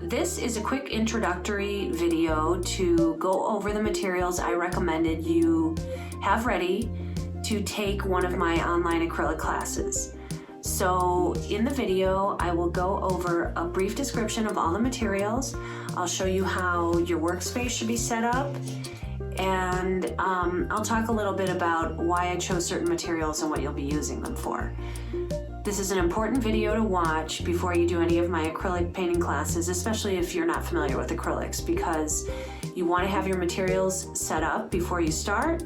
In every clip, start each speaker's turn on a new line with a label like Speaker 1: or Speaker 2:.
Speaker 1: This is a quick introductory video to go over the materials I recommended you have ready to take one of my online acrylic classes. So in the video, I will go over a brief description of all the materials. I'll show you how your workspace should be set up, and I'll talk a little bit about why I chose certain materials and what you'll be using them for. This is an important video to watch before you do any of my acrylic painting classes, especially if you're not familiar with acrylics, because you want to have your materials set up before you start,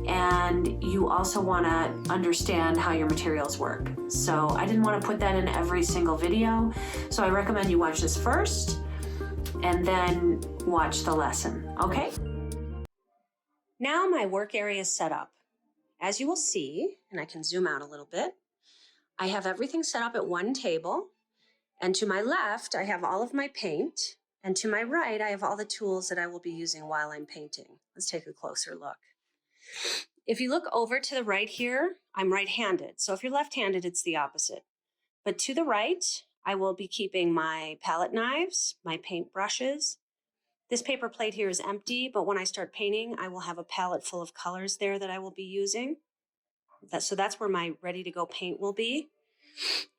Speaker 1: and you also want to understand how your materials work. So I didn't want to put that in every single video, so I recommend you watch this first and then watch the lesson, okay? Now my work area is set up. As you will see, and I can zoom out a little bit, I have everything set up at one table, and to my left, I have all of my paint, and to my right, I have all the tools that I will be using while I'm painting. Let's take a closer look. If you look over to the right here, I'm right-handed. So if you're left-handed, it's the opposite. But to the right, I will be keeping my palette knives, my paint brushes. This paper plate here is empty, but when I start painting, I will have a palette full of colors there that I will be using. So that's where my ready-to-go paint will be.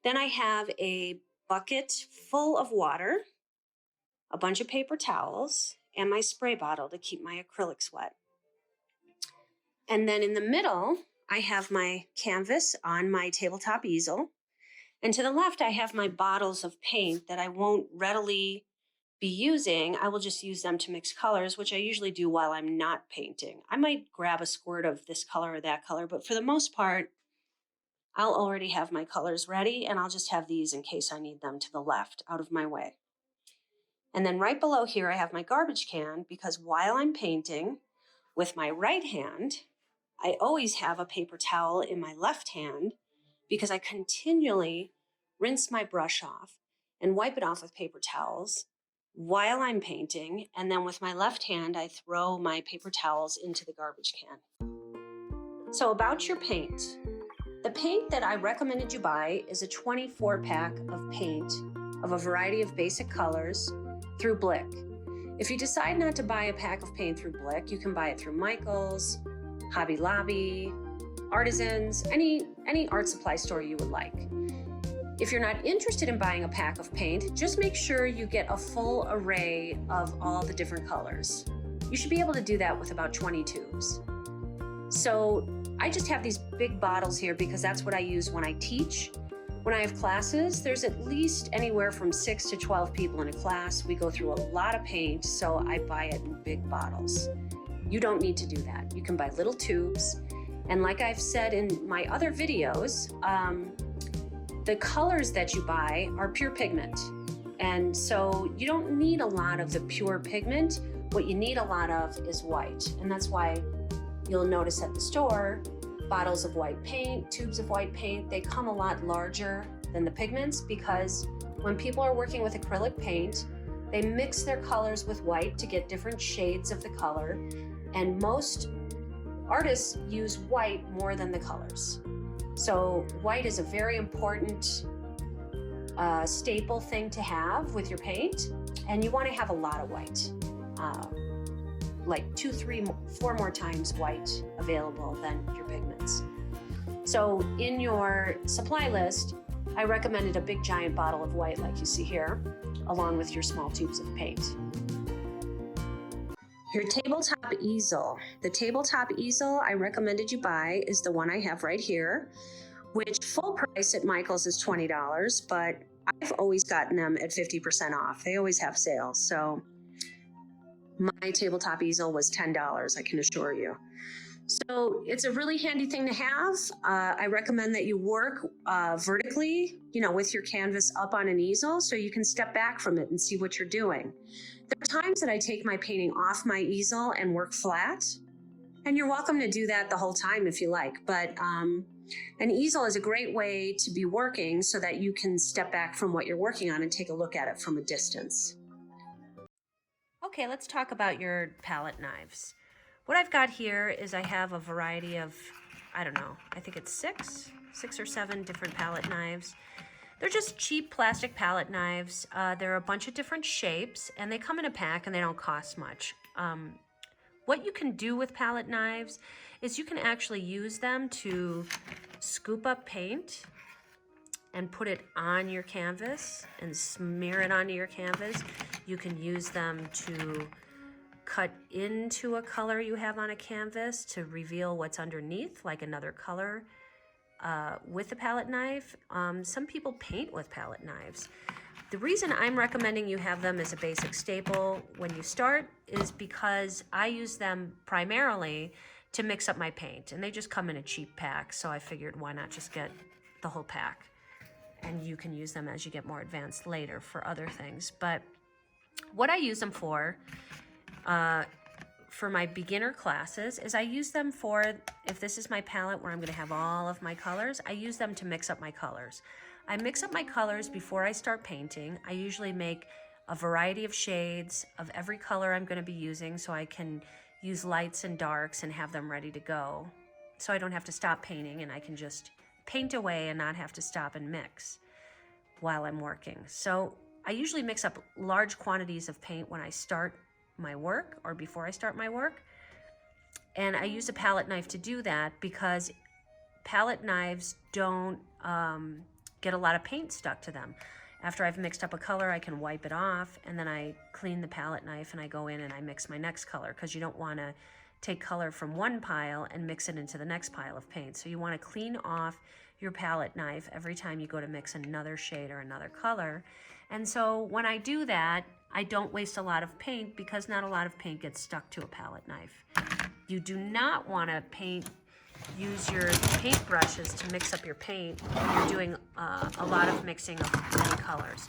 Speaker 1: Then I have a bucket full of water, a bunch of paper towels, and my spray bottle to keep my acrylics wet. And then in the middle, I have my canvas on my tabletop easel. And to the left, I have my bottles of paint that I won't readily be using. I will just use them to mix colors, which I usually do while I'm not painting. I might grab a squirt of this color or that color, but for the most part, I'll already have my colors ready, and I'll just have these in case I need them to the left, out of my way. And then right below here, I have my garbage can, because while I'm painting with my right hand, I always have a paper towel in my left hand, because I continually rinse my brush off and wipe it off with paper towels while I'm painting, and then with my left hand, I throw my paper towels into the garbage can. So about your paint. The paint that I recommended you buy is a 24-pack of paint of a variety of basic colors through Blick. If you decide not to buy a pack of paint through Blick, you can buy it through Michael's, Hobby Lobby, Artisans, any art supply store you would like. If you're not interested in buying a pack of paint, just make sure you get a full array of all the different colors. You should be able to do that with about 20 tubes. So I just have these big bottles here because that's what I use when I teach. When I have classes, there's at least anywhere from 6 to 12 people in a class. We go through a lot of paint, so I buy it in big bottles. You don't need to do that. You can buy little tubes. And like I've said in my other videos, the colors that you buy are pure pigment. And so you don't need a lot of the pure pigment. What you need a lot of is white. And that's why you'll notice at the store, bottles of white paint, tubes of white paint, they come a lot larger than the pigments, because when people are working with acrylic paint, they mix their colors with white to get different shades of the color. And most artists use white more than the colors. So white is a very important staple thing to have with your paint, and you want to have a lot of white, like 2, 3, 4 more times white available than your pigments. So in your supply list, I recommended a big giant bottle of white like you see here, along with your small tubes of paint. Your tabletop easel. The tabletop easel I recommended you buy is the one I have right here, which full price at Michael's is $20, but I've always gotten them at 50% off. They always have sales. So my tabletop easel was $10, I can assure you. So it's a really handy thing to have. I recommend that you work vertically, with your canvas up on an easel so you can step back from it and see what you're doing. There are times that I take my painting off my easel and work flat, and you're welcome to do that the whole time if you like, but an easel is a great way to be working so that you can step back from what you're working on and take a look at it from a distance. Okay, let's talk about your palette knives. What I've got here is I have a variety of, I think it's six or seven different palette knives. They're just cheap plastic palette knives. They're a bunch of different shapes, and they come in a pack and they don't cost much. What you can do with palette knives is you can actually use them to scoop up paint and put it on your canvas and smear it onto your canvas. You can use them to cut into a color you have on a canvas to reveal what's underneath, like another color with a palette knife. Some people paint with palette knives. The reason I'm recommending you have them as a basic staple when you start is because I use them primarily to mix up my paint, and they just come in a cheap pack, so I figured why not just get the whole pack, and you can use them as you get more advanced later for other things. But what I use them for my beginner classes is I use them for, if this is my palette where I'm going to have all of my colors, I use them to mix up my colors. I mix up my colors before I start painting. I usually make a variety of shades of every color I'm going to be using so I can use lights and darks and have them ready to go. So I don't have to stop painting and I can just paint away and not have to stop and mix while I'm working. So I usually mix up large quantities of paint when I start my work or before I start my work. And I use a palette knife to do that because palette knives don't get a lot of paint stuck to them. After I've mixed up a color, I can wipe it off, and then I clean the palette knife and I go in and I mix my next color, because you don't want to take color from one pile and mix it into the next pile of paint. So you want to clean off your palette knife every time you go to mix another shade or another color. And so when I do that, I don't waste a lot of paint because not a lot of paint gets stuck to a palette knife. You do not want to use your paint brushes to mix up your paint when you're doing a lot of mixing of many colors.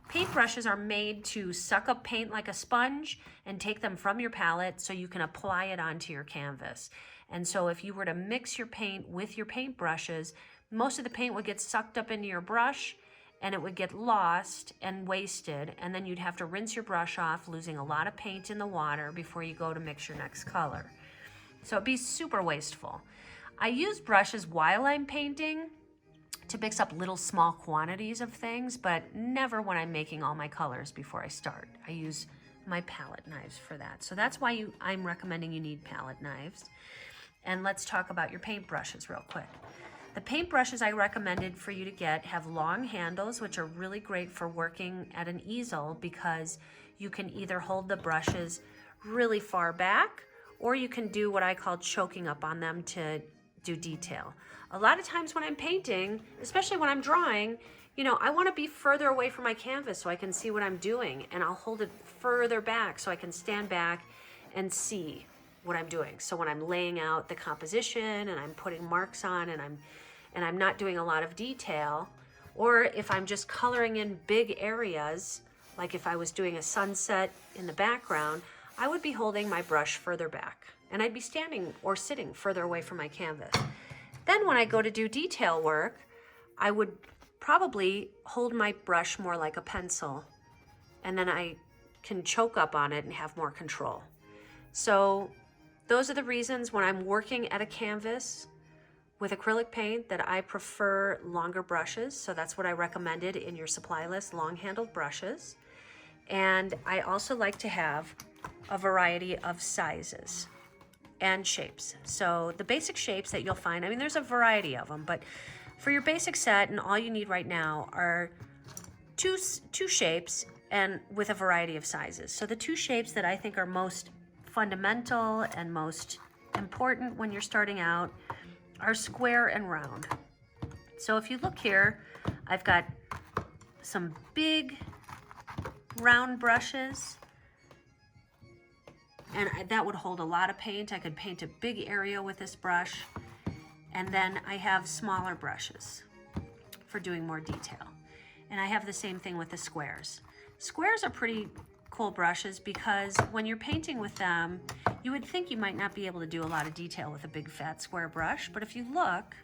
Speaker 1: Paint brushes are made to suck up paint like a sponge and take them from your palette so you can apply it onto your canvas. And so if you were to mix your paint with your paint brushes, most of the paint would get sucked up into your brush and it would get lost and wasted, and then you'd have to rinse your brush off, losing a lot of paint in the water before you go to mix your next color. So it'd be super wasteful. I use brushes while I'm painting to mix up little small quantities of things, but never when I'm making all my colors before I start. I use my palette knives for that. So that's why I'm recommending you need palette knives. And let's talk about your paint brushes real quick. The paint brushes I recommended for you to get have long handles, which are really great for working at an easel because you can either hold the brushes really far back or you can do what I call choking up on them to do detail. A lot of times when I'm painting, especially when I'm drawing, I want to be further away from my canvas so I can see what I'm doing, and I'll hold it further back so I can stand back and see what I'm doing. So when I'm laying out the composition and I'm putting marks on and I'm not doing a lot of detail, or if I'm just coloring in big areas, like if I was doing a sunset in the background, I would be holding my brush further back and I'd be standing or sitting further away from my canvas. Then when I go to do detail work, I would probably hold my brush more like a pencil, and then I can choke up on it and have more control. So those are the reasons when I'm working at a canvas with acrylic paint that I prefer longer brushes. So that's what I recommended in your supply list, long-handled brushes. And I also like to have a variety of sizes and shapes. So the basic shapes that you'll find, there's a variety of them, but for your basic set, and all you need right now are two shapes and with a variety of sizes. So the two shapes that I think are most fundamental and most important when you're starting out are square and round. So if you look here, I've got some big round brushes, and that would hold a lot of paint. I could paint a big area with this brush. And then I have smaller brushes for doing more detail. And I have the same thing with the squares. Squares are pretty cool brushes because when you're painting with them, you would think you might not be able to do a lot of detail with a big fat square brush, but if you look,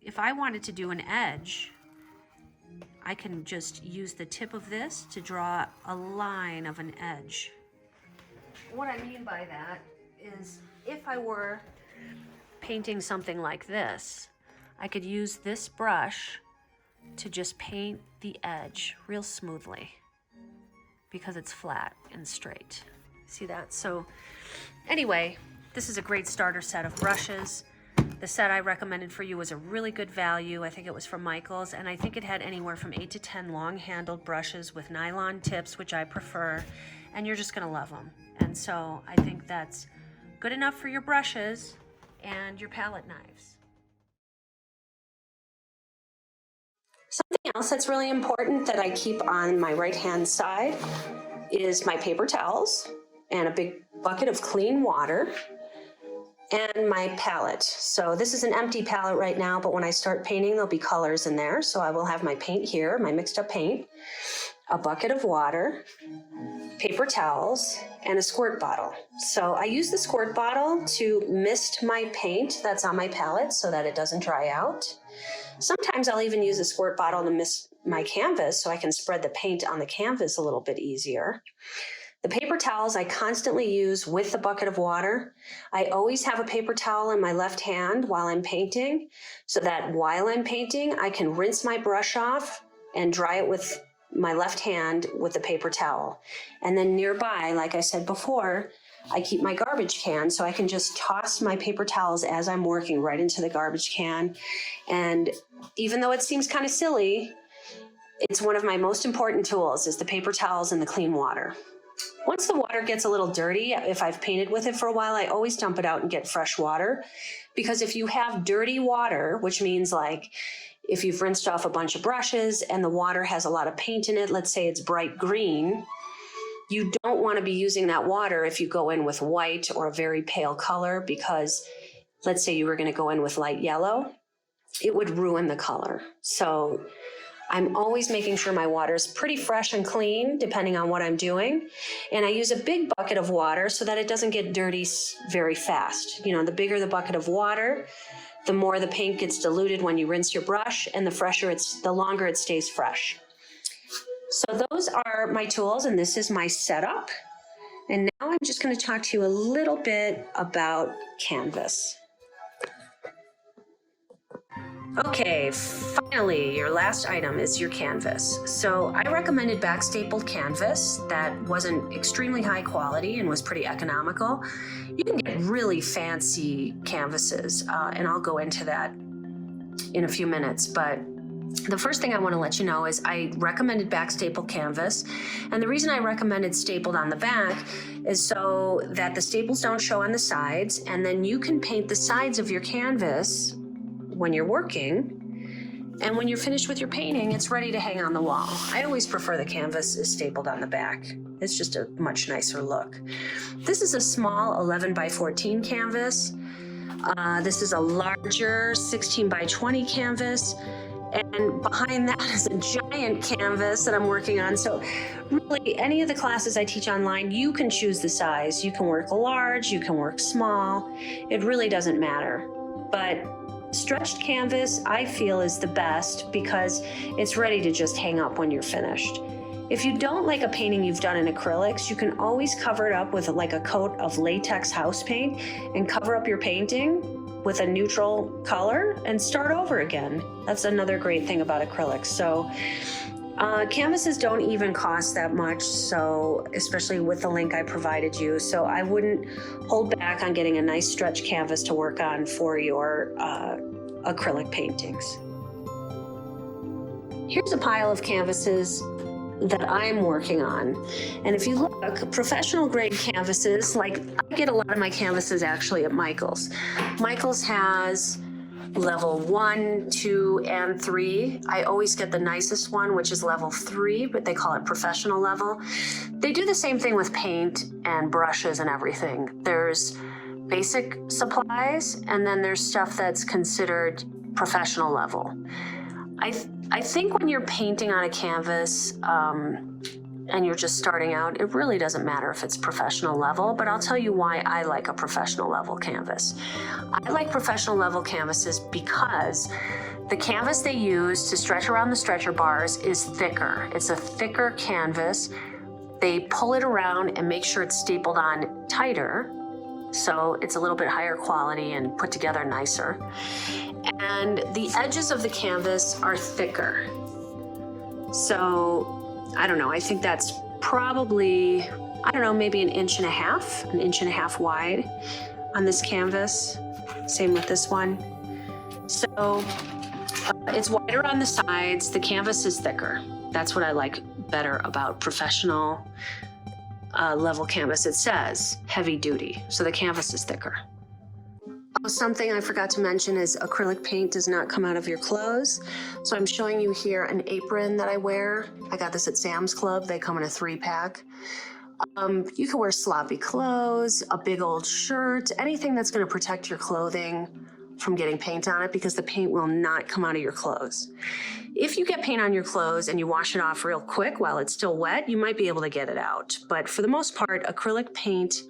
Speaker 1: if I wanted to do an edge, I can just use the tip of this to draw a line of an edge. What I mean by that is if I were painting something like this, I could use this brush to just paint the edge real smoothly because it's flat and straight. See that? So anyway, this is a great starter set of brushes. The set I recommended for you was a really good value. I think it was from Michael's, and I think it had anywhere from 8 to 10 long-handled brushes with nylon tips, which I prefer, and you're just gonna love them. And so I think that's good enough for your brushes and your palette knives. Something else that's really important that I keep on my right-hand side is my paper towels and a big bucket of clean water and my palette. So this is an empty palette right now, but when I start painting, there'll be colors in there. So I will have my paint here, my mixed up paint, a bucket of water, paper towels, and a squirt bottle. So I use the squirt bottle to mist my paint that's on my palette so that it doesn't dry out. Sometimes I'll even use a squirt bottle to mist my canvas so I can spread the paint on the canvas a little bit easier. The paper towels I constantly use with the bucket of water. I always have a paper towel in my left hand while I'm painting so that while I'm painting, I can rinse my brush off and dry it with my left hand with the paper towel. And then nearby, like I said before, I keep my garbage can so I can just toss my paper towels as I'm working right into the garbage can. And even though it seems kind of silly, it's one of my most important tools is the paper towels and the clean water. Once the water gets a little dirty, if I've painted with it for a while, I always dump it out and get fresh water. Because if you have dirty water, which means like if you've rinsed off a bunch of brushes and the water has a lot of paint in it, let's say it's bright green, you don't want to be using that water if you go in with white or a very pale color, because let's say you were going to go in with light yellow, it would ruin the color. So I'm always making sure my water is pretty fresh and clean, depending on what I'm doing. And I use a big bucket of water so that it doesn't get dirty very fast. You know, the bigger the bucket of water, the more the paint gets diluted when you rinse your brush, and the longer it stays fresh. So those are my tools, and this is my setup. And now I'm just going to talk to you a little bit about canvas. Okay, finally, your last item is your canvas. So I recommended back stapled canvas that wasn't extremely high quality and was pretty economical. You can get really fancy canvases, and I'll go into that in a few minutes, but the first thing I want to let you know is I recommended back stapled canvas, and the reason I recommended stapled on the back is so that the staples don't show on the sides, and then you can paint the sides of your canvas when you're working, and when you're finished with your painting, it's ready to hang on the wall. I always prefer the canvas is stapled on the back. It's just a much nicer look. This is a small 11 by 14 canvas. This is a larger 16 by 20 canvas. And behind that is a giant canvas that I'm working on. So really, any of the classes I teach online, you can choose the size. You can work large, you can work small. It really doesn't matter. But stretched canvas, I feel, is the best because it's ready to just hang up when you're finished. If you don't like a painting you've done in acrylics, you can always cover it up with like a coat of latex house paint and cover up your painting with a neutral color and start over again. That's another great thing about acrylics. So canvases don't even cost that much, so especially with the link I provided you. So I wouldn't hold back on getting a nice stretch canvas to work on for your acrylic paintings. Here's a pile of canvases that I'm working on. And if you look, professional grade canvases, like I get a lot of my canvases actually at Michael's. Michael's has level 1, 2, and 3. I always get the nicest one, which is level 3, but they call it professional level. They do the same thing with paint and brushes and everything. There's basic supplies, and then there's stuff that's considered professional level. I think when you're painting on a canvas and you're just starting out, it really doesn't matter if it's professional level, but I'll tell you why I like a professional level canvas. I like professional level canvases because the canvas they use to stretch around the stretcher bars is thicker. It's a thicker canvas. They pull it around and make sure it's stapled on tighter so it's a little bit higher quality and put together nicer. And the edges of the canvas are thicker. So, I don't know, I think that's probably, I don't know, maybe an inch and a half wide on this canvas. Same with this one. So, it's wider on the sides, the canvas is thicker. That's what I like better about professional level canvas. It says heavy duty, so the canvas is thicker. Oh, something I forgot to mention is acrylic paint does not come out of your clothes. So I'm showing you here an apron that I wear. I got this at Sam's Club. They come in a 3-pack. You can wear sloppy clothes, a big old shirt, anything that's going to protect your clothing from getting paint on it, because the paint will not come out of your clothes. If you get paint on your clothes and you wash it off real quick while it's still wet, you might be able to get it out. But for the most part, acrylic paint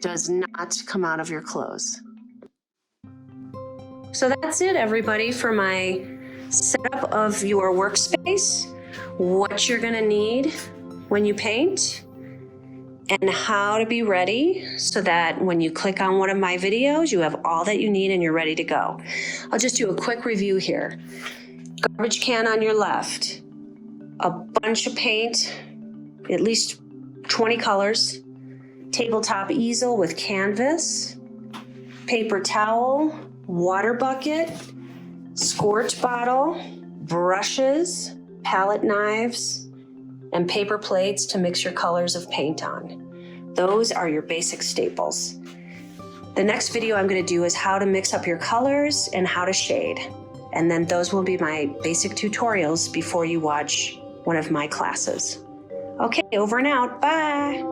Speaker 1: does not come out of your clothes. So that's it, everybody, for my setup of your workspace, what you're gonna need when you paint, and how to be ready so that when you click on one of my videos, you have all that you need and you're ready to go. I'll just do a quick review here. Garbage can on your left, a bunch of paint, at least 20 colors, tabletop easel with canvas, paper towel, water bucket, squirt bottle, brushes, palette knives, and paper plates to mix your colors of paint on. Those are your basic staples. The next video I'm going to do is how to mix up your colors and how to shade. And then those will be my basic tutorials before you watch one of my classes. Okay, over and out. Bye.